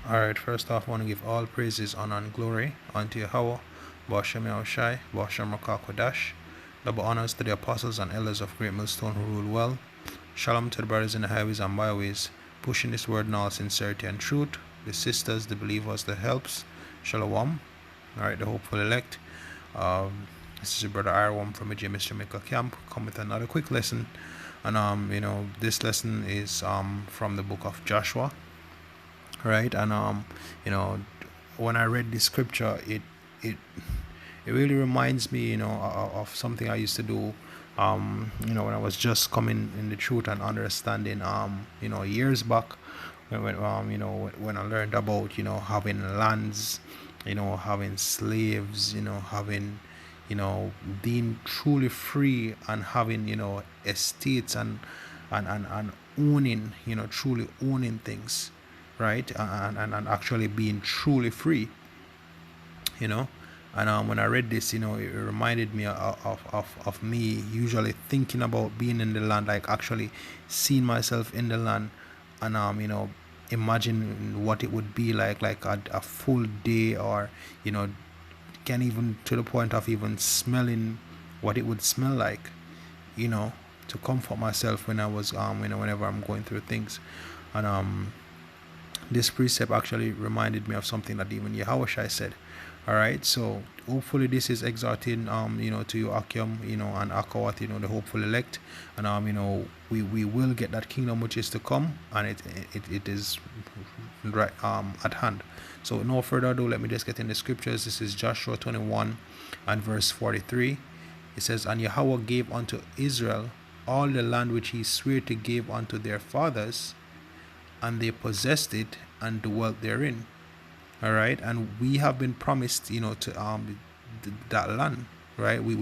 Alright, first off, I want to give all praises, honor, and glory unto Yahweh, Bashem Yahushai, Bashem Rakakwadash. Double honors to the apostles and elders of Great Millstone who rule well. Shalom to the brothers in the highways and byways, pushing this word in all sincerity and truth. The sisters, the believers, the helps. Shalom. Alright, the hopeful elect. This is your brother Irwam from the James Jamaica camp. Come with another quick lesson. And this lesson is from the book of Joshua. Right, and when I read this scripture, it it really reminds me, of something I used to do, when I was just coming in the truth and understanding, years back, when I learned about, having lands, having slaves, having, being truly free and having, estates and owning, truly owning things, right, and actually being truly free, you know. And when I read this, it reminded me of me usually thinking about being in the land, like actually seeing myself in the land, and imagine what it would be like a full day, or can even to the point of even smelling what it would smell like, you know, to comfort myself when I was whenever I'm going through things. And this precept actually reminded me of something that even Yahushua said. All right, so hopefully this is exhorting, to you, Akim, and Akawat, the hopeful elect, and we will get that kingdom which is to come, and it is right at hand. So no further ado, let me just get in the scriptures. This is Joshua 21 and verse 43. It says, "And Yahweh gave unto Israel all the land which he sware to give unto their fathers, and they possessed it and dwelt therein." All right, and we have been promised, to that land, right? We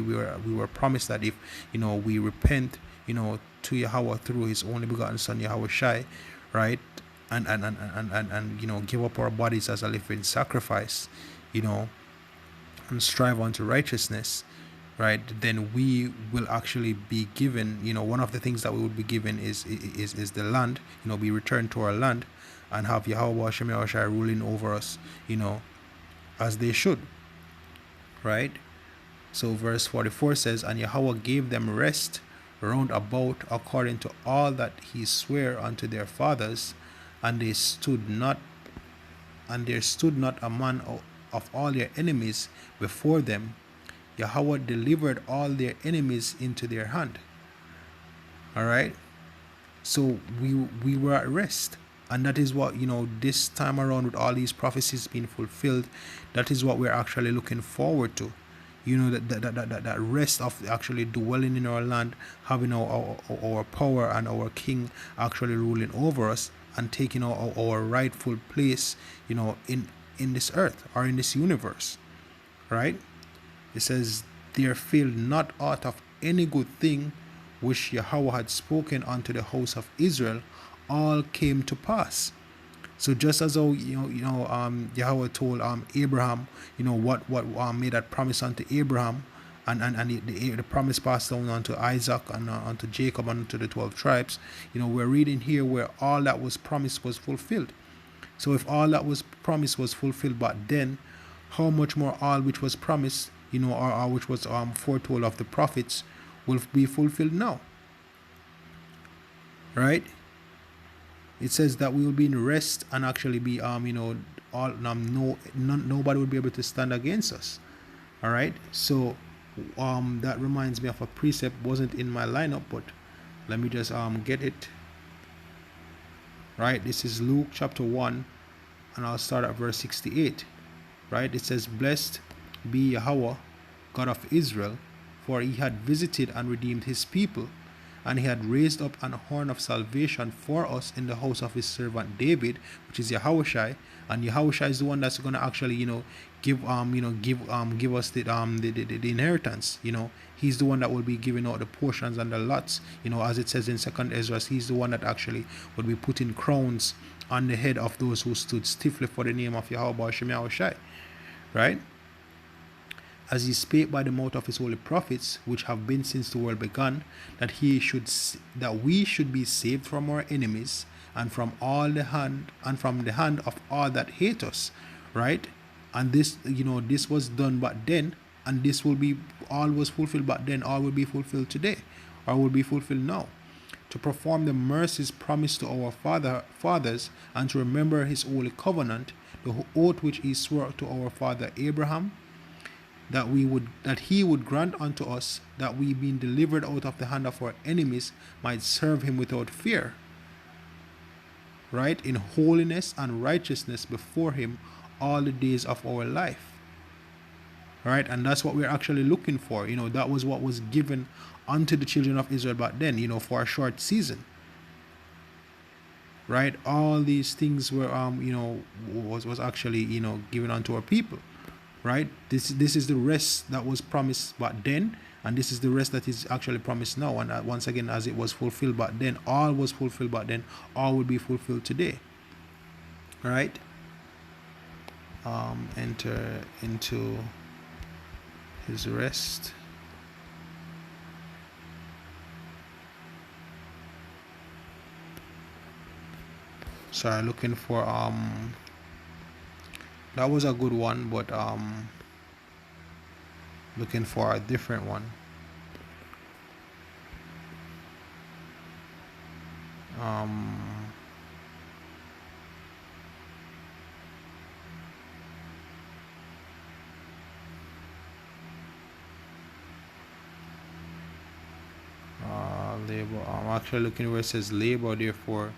were promised that if we repent, to Yahweh through His only begotten Son Yahweh Shai, right, and give up our bodies as a living sacrifice, and strive unto righteousness, right, then we will actually be given, one of the things that we would be given is the land, be returned to our land, and have Yahweh Hashem Yahushai ruling over us, as they should, right? So verse 44 says, "And Yahweh gave them rest round about according to all that he sware unto their fathers, and there stood not a man of all their enemies before them. Yahweh delivered all their enemies into their hand." All right, so we were at rest. And that is what, this time around, with all these prophecies being fulfilled, that is what we're actually looking forward to. That rest of actually dwelling in our land, having our power and our king actually ruling over us and taking our rightful place, in this earth or in this universe, right? It says, "There failed not aught of any good thing which Yahweh had spoken unto the house of Israel, all came to pass." So just as though Yahweh told Abraham, what made that promise unto Abraham, and the promise passed down unto Isaac and unto Jacob and unto the 12 tribes. We're reading here where all that was promised was fulfilled. So if all that was promised was fulfilled back then, how much more all which was promised, or which was foretold of the prophets, will be fulfilled now, right? It says that we will be in rest and actually be nobody will be able to stand against us. All right, so that reminds me of a precept, wasn't in my lineup, but let me just get it. Right, this is Luke chapter 1, and I'll start at verse 68. Right, it says, "Blessed be Yahweh, God of Israel, for he had visited and redeemed his people, and he had raised up an horn of salvation for us in the house of his servant David," which is Yahushai. And Yahushai is the one that's going to actually, give us the inheritance. He's the one that will be giving out the portions and the lots. As it says in Second Ezra, he's the one that actually will be putting crowns on the head of those who stood stiffly for the name of Yahweh Hashem Yahushai, right? "As he spake by the mouth of his holy prophets, which have been since the world began, that we should be saved from our enemies, and from the hand of all that hate us, right? And this, this was done back then, and this will be, all was fulfilled back then, all will be fulfilled today, or will be fulfilled now, to perform the mercies promised to our fathers, and to remember his holy covenant, the oath which he swore to our father Abraham, that he would grant unto us, that we, being delivered out of the hand of our enemies, might serve him without fear, right, in holiness and righteousness before him all the days of our life. Right, and that's what we're actually looking for. That was what was given unto the children of Israel back then, for a short season. Right, all these things were was actually given unto our people. Right, this is the rest that was promised back then, and this is the rest that is actually promised now. And once again, as it was fulfilled back then, all was fulfilled back then, all will be fulfilled today. Right, enter into his rest. Sorry, looking for that was a good one, but looking for a different one. Labor. I'm actually looking where it says labor, therefore,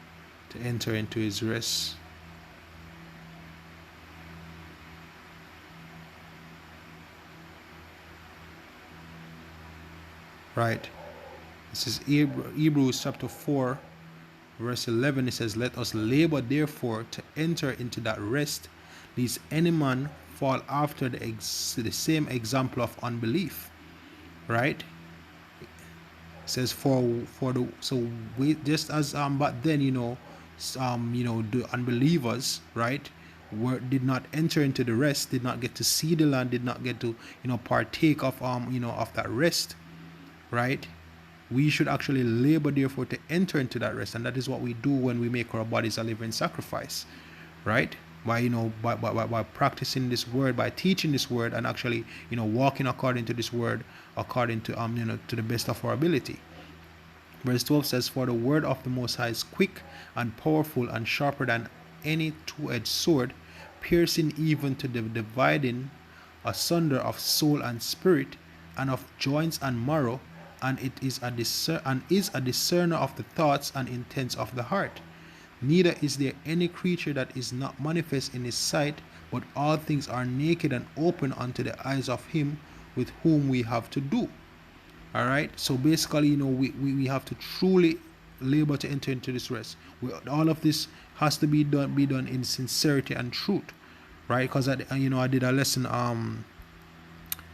to enter into his rest. Right. This is Hebrews chapter 4, verse 11. It says, let us labor, therefore, to enter into that rest, lest any man fall after the same example of unbelief. Right. Says we, just as back then, the unbelievers, right, did not enter into the rest, did not get to see the land, did not get to partake of of that rest, right? We should actually labor, therefore, to enter into that rest, and that is what we do when we make our bodies a living sacrifice, right? By by practicing this word, by teaching this word, and actually walking according to this word, according to to the best of our ability. Verse 12 says, for the word of the Most High is quick and powerful and sharper than any two-edged sword, piercing even to the dividing asunder of soul and spirit, and of joints and marrow, and it is a discerner of the thoughts and intents of the heart. Neither is there any creature that is not manifest in his sight, but all things are naked and open unto the eyes of him with whom we have to do. All right. So basically, we have to truly labor to enter into this rest. All of this has to be done in sincerity and truth, right? Because I did a lesson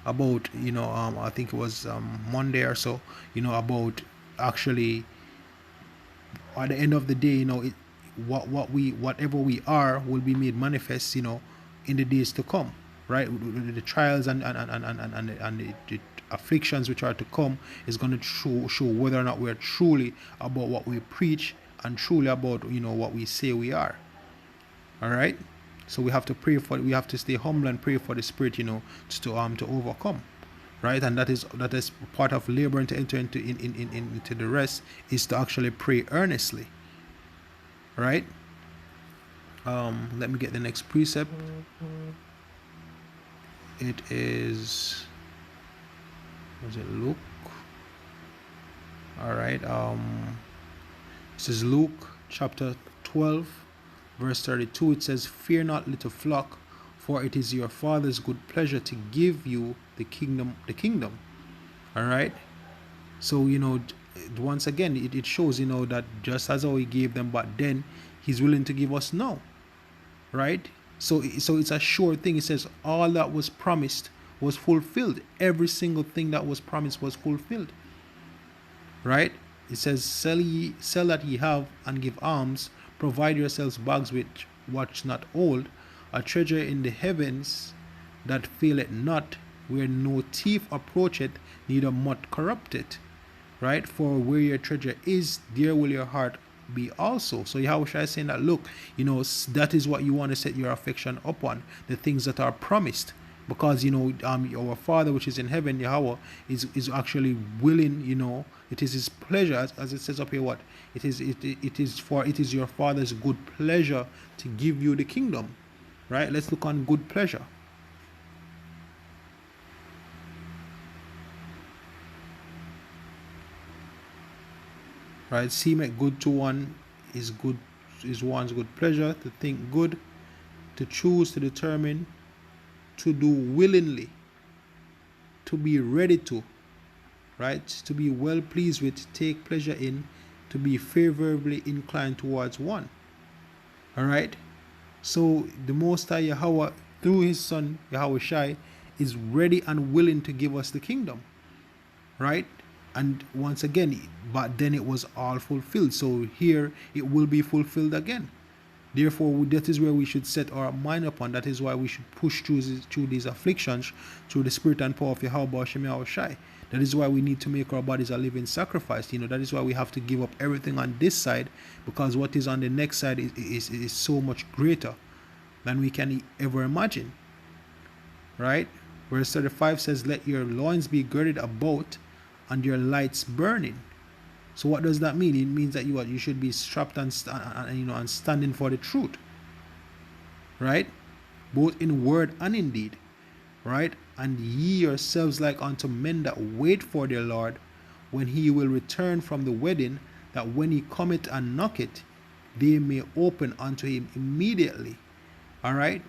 about I think it was Monday or so, about actually at the end of the day, whatever we are will be made manifest, in the days to come, right? The trials and the afflictions which are to come is going to show whether or not we're truly about what we preach and truly about what we say we are. All right. So we have to stay humble and pray for the Spirit, to overcome, right? And that is part of laboring to enter into the rest, is to actually pray earnestly, right? Let me get the next precept. It is, was it Luke? All right. This is Luke chapter 12. Verse 32, it says, fear not, little flock, for it is your Father's good pleasure to give you the kingdom. All right. So once again, it shows that just as how he gave them back then, he's willing to give us now, right? So it's a sure thing. It says all that was promised was fulfilled. Every single thing that was promised was fulfilled, right? It says, sell that ye have, and give alms. Provide yourselves bags which watch not old, a treasure in the heavens that faileth not, where no thief approacheth, neither moth corrupteth. Right? For where your treasure is, there will your heart be also. So Yahushua is saying that, look, that is what you want to set your affection upon, the things that are promised. Because our Father which is in heaven, Yahweh, is actually willing, it is his pleasure, as it says up here, what it is your Father's good pleasure to give you the kingdom. Right? Let's look on good pleasure. Right? Seem it good to one is one's good pleasure, to think good, to choose, to determine, to do willingly, to be ready to, right? To be well pleased with, take pleasure in, to be favorably inclined towards one. All right? So the Most High Yahweh, through his Son Yahushai, is ready and willing to give us the kingdom. Right? And once again, but then it was all fulfilled. So here it will be fulfilled again. Therefore, that is where we should set our mind upon. That is why we should push through these afflictions through the spirit and power of Yahweh Hashem Yahushai. That is why we need to make our bodies a living sacrifice. That is why we have to give up everything on this side, because what is on the next side is so much greater than we can ever imagine. Right? Verse 35 says, let your loins be girded about and your lights burning. So what does that mean? It means that you should be strapped and standing for the truth, right? Both in word and in deed, right? And ye yourselves like unto men that wait for their Lord, when he will return from the wedding, that when he cometh and knocketh, they may open unto him immediately. All right.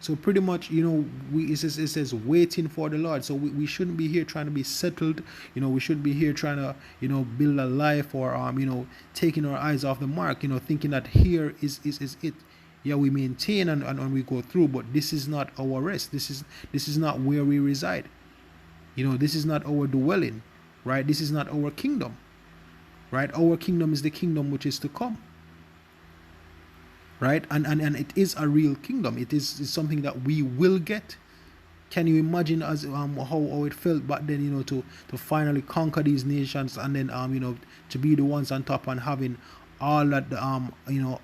So pretty much, it says waiting for the Lord. So we shouldn't be here trying to be settled. We shouldn't be here trying to, build a life, or, taking our eyes off the mark, thinking that here is it. Yeah, we maintain and we go through, but this is not our rest. This is not where we reside. This is not our dwelling, right? This is not our kingdom, right? Our kingdom is the kingdom which is to come. Right? And it is a real kingdom. It is something that we will get. Can you imagine as how it felt back then, to finally conquer these nations, and then to be the ones on top and having all that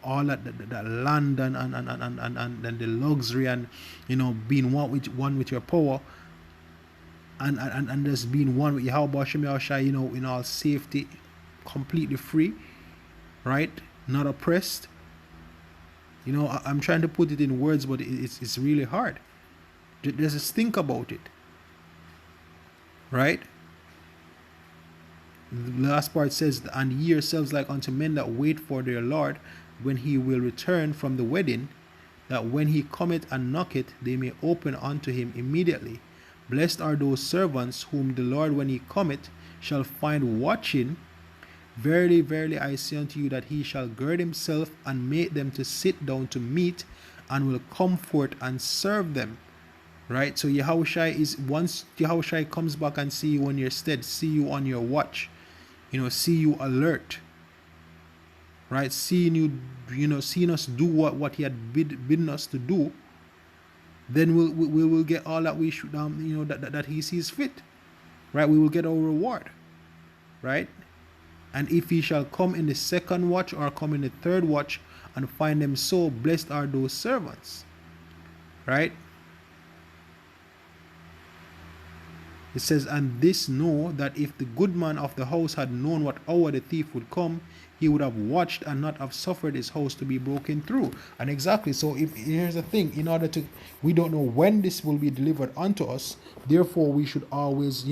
all that land and the luxury, and being one with your power, and just being one with Yahweh Hashem Yahushai, in all safety, completely free, right? Not oppressed. I'm trying to put it in words, but it's really hard. Just think about it. Right? The last part says, and ye yourselves like unto men that wait for their Lord, when he will return from the wedding, that when he cometh and knocketh, they may open unto him immediately. Blessed are those servants whom the Lord, when he cometh, shall find watching. Verily, verily, I say unto you that he shall gird himself and make them to sit down to meat, and will comfort and serve them. Right? So Yahushai is, once Yahushai comes back and see you on your stead, see you on your watch, see you alert. Right? Seeing you, seeing us do what he had bidden us to do, then we will get all that we should, that he sees fit. Right? We will get our reward. Right? And if he shall come in the second watch, or come in the third watch, and find them so, blessed are those servants. Right? It says, and this know, that if the good man of the house had known what hour the thief would come, he would have watched and not have suffered his house to be broken through. And exactly, so here's the thing, we don't know when this will be delivered unto us, therefore we should always,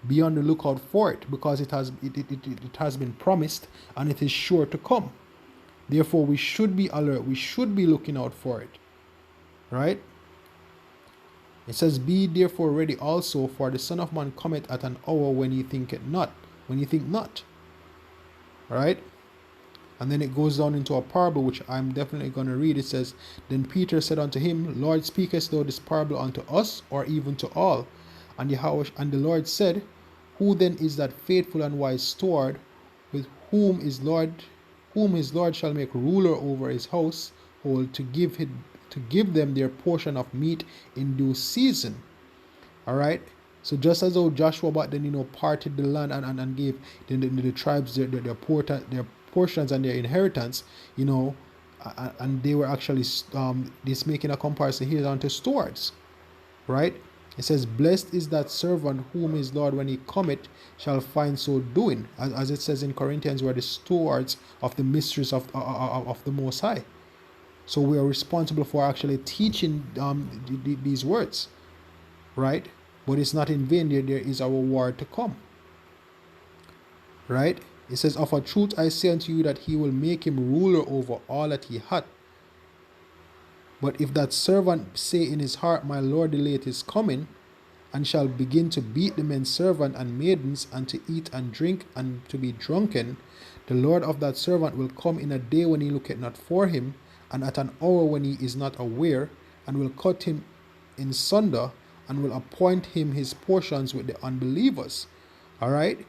be on the lookout for it, because it has been promised and it is sure to come. Therefore we should be alert, we should be looking out for it. Right? It says, be therefore ready also, for the Son of Man cometh at an hour when ye think not. Right? And then it goes down into a parable, which I'm definitely going to read. It says, then Peter said unto him, Lord, speakest thou this parable unto us, or even to all? And the Lord said, who then is that faithful and wise steward, with whom his Lord shall make ruler over his household, to give them their portion of meat in due season? All right. So just as though Joshua back then, parted the land and gave the tribes their portions and their inheritance, and they were actually this making a comparison here onto stewards, right? It says, "Blessed is that servant whom his Lord, when he cometh, shall find so doing," as it says in Corinthians, we're the stewards of the mysteries of the Most High. So we are responsible for actually teaching these words, right? But it's not in vain. There is a reward to come, right? It says, "Of a truth I say unto you that he will make him ruler over all that he hath. But if that servant say in his heart, My Lord delayeth his coming, and shall begin to beat the men servant and maidens, and to eat and drink, and to be drunken, the Lord of that servant will come in a day when he looketh not for him, and at an hour when he is not aware, and will cut him in sunder, and will appoint him his portions with the unbelievers." All right.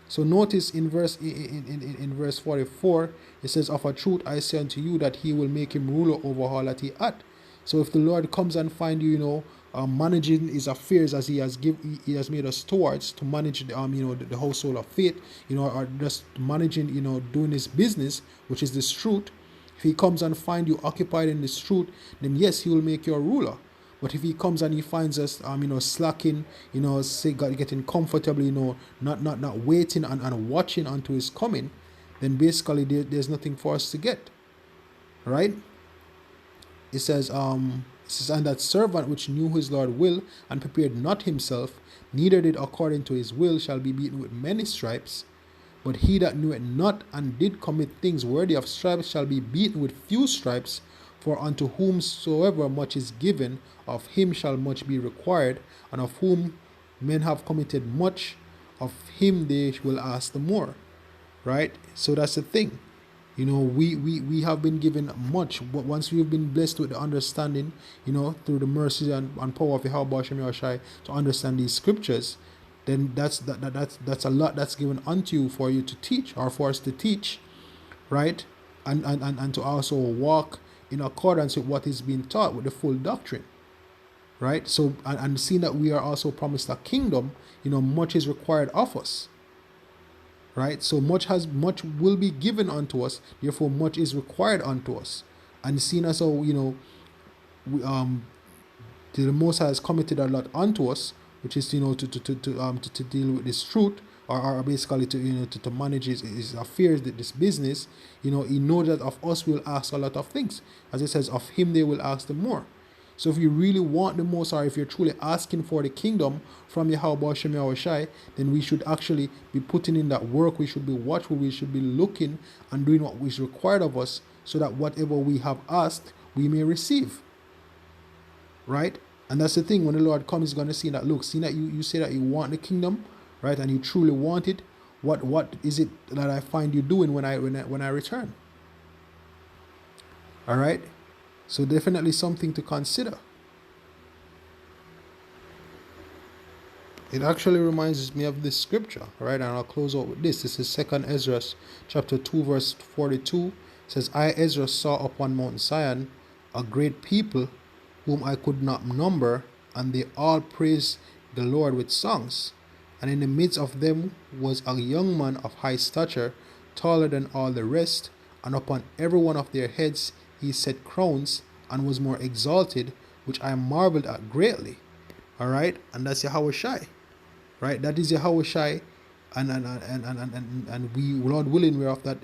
So notice in verse 44, it says, "Of a truth I say unto you that he will make him ruler over all that he hath." So if the Lord comes and find you, managing his affairs as he has made us stewards to manage the household of faith, or just managing, doing his business, which is this truth. If he comes and find you occupied in this truth, then yes, he will make you a ruler. But if he comes and he finds us, slacking, getting comfortable, not waiting and watching unto his coming, then basically there's nothing for us to get, right? It says, "And that servant which knew his Lord will, and prepared not himself, neither did according to his will, shall be beaten with many stripes. But he that knew it not, and did commit things worthy of stripes, shall be beaten with few stripes. For unto whomsoever much is given, of him shall much be required, and of whom men have committed much, of him they will ask the more." Right? So that's the thing. We have been given much, but once we've been blessed with the understanding, through the mercy and power of Yahweh Shem Yahushai to understand these scriptures, then that's a lot that's given unto you for you to teach, or for us to teach, right? And to also walk in accordance with what is being taught, with the full doctrine, right? So, and seeing that we are also promised a kingdom, much is required of us, right? So much will be given unto us, therefore much is required unto us. And seeing as how, the Most High has committed a lot unto us, which is, to deal with this truth, or basically to manage his affairs, this business, he knows that of us will ask a lot of things. As it says, of him they will ask the more. So if you really want the most, or if you're truly asking for the kingdom from Yahweh Shem Yahushai, then we should actually be putting in that work. We should be watchful. We should be looking and doing what is required of us, so that whatever we have asked, we may receive. Right? And that's the thing. When the Lord comes, he's going to see that, look, see that you say that you want the kingdom, right? And you truly want it. What is it that I find you doing when I return? All right. So definitely something to consider. It actually reminds me of this scripture, right? And I'll close out with this. This is 2 Ezra chapter 2, verse 42. It says, "I, Ezra, saw upon Mount Zion a great people whom I could not number, and they all praised the Lord with songs. And in the midst of them was a young man of high stature, taller than all the rest, and upon every one of their heads he set crowns, and was more exalted, which I marveled at greatly." All right, and that's Yahweh Shai, right? That is Yahweh Shai, and we, Lord willing, we're of that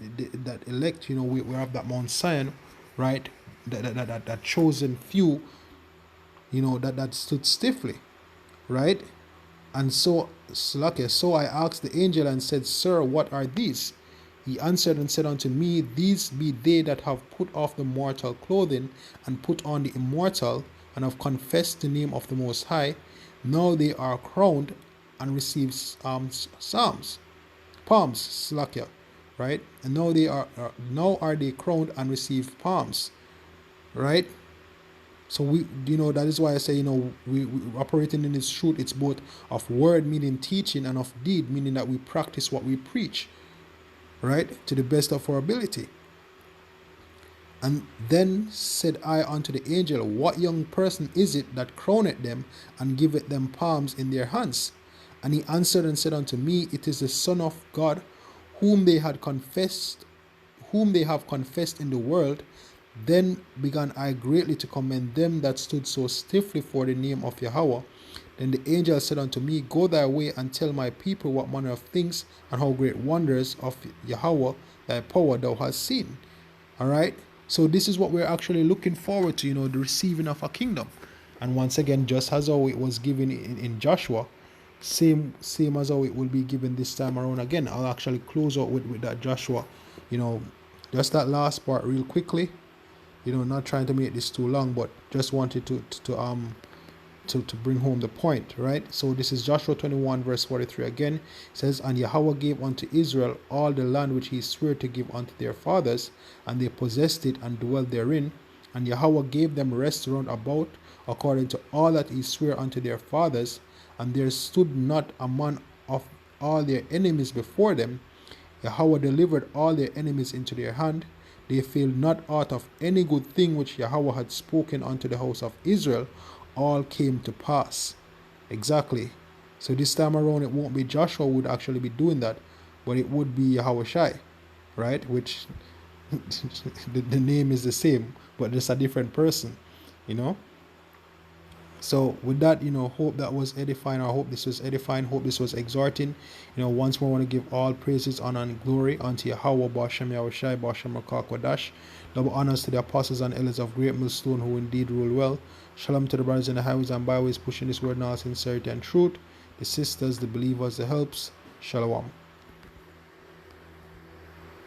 elect. We're of that Mount Zion, right? That chosen few, that stood stiffly, right? And so I asked the angel and said, "Sir, what are these?" He answered and said unto me, "These be they that have put off the mortal clothing, and put on the immortal, and have confessed the name of the Most High. Now they are crowned and receive palms, right? And now are they crowned and receive palms, right? So that is why I say, we operating in this truth. It's both of word, meaning teaching, and of deed, meaning that we practice what we preach, right, to the best of our ability. And then said I unto the angel, "What young person is it that crowneth them, and giveth them palms in their hands?" And he answered and said unto me, "It is the Son of God, whom they had confessed whom they have confessed in the world. Then began I greatly to commend them that stood so stiffly for the name of Yahweh. Then the angel said unto me, Go thy way and tell my people what manner of things and how great wonders of Yahweh thy power thou hast seen. All right. So this is what we're actually looking forward to, the receiving of a kingdom. And once again, just as how it was given in Joshua, same as how it will be given this time around again. I'll actually close out with that Joshua, just that last part real quickly. Not trying to make this too long, but just wanted to bring home the point, right? So this is Joshua 21 verse 43 again. It says, And Yahweh gave unto Israel all the land which he sware to give unto their fathers, and they possessed it and dwelt therein. And Yahweh gave them rest round about, according to all that he sware unto their fathers, and there stood not a man of all their enemies before them. Yahweh delivered all their enemies into their hand. They failed not out of any good thing which Yahweh had spoken unto the house of Israel. All came to pass. Exactly. So this time around, it won't be Joshua who would actually be doing that, but it would be Yahushai, right? Which the name is the same, but just a different person, So with that, hope that was edifying. I hope this was edifying. Hope this was exhorting. Once more, I want to give all praises, honor, and glory unto Yahweh, Bashem Yahushai, Bashem Rakakwadash. Double honors to the apostles and elders of Great Millstone who indeed rule well. Shalom to the brothers in the highways and byways pushing this word in all sincerity and truth. The sisters, the believers, the helps. Shalom.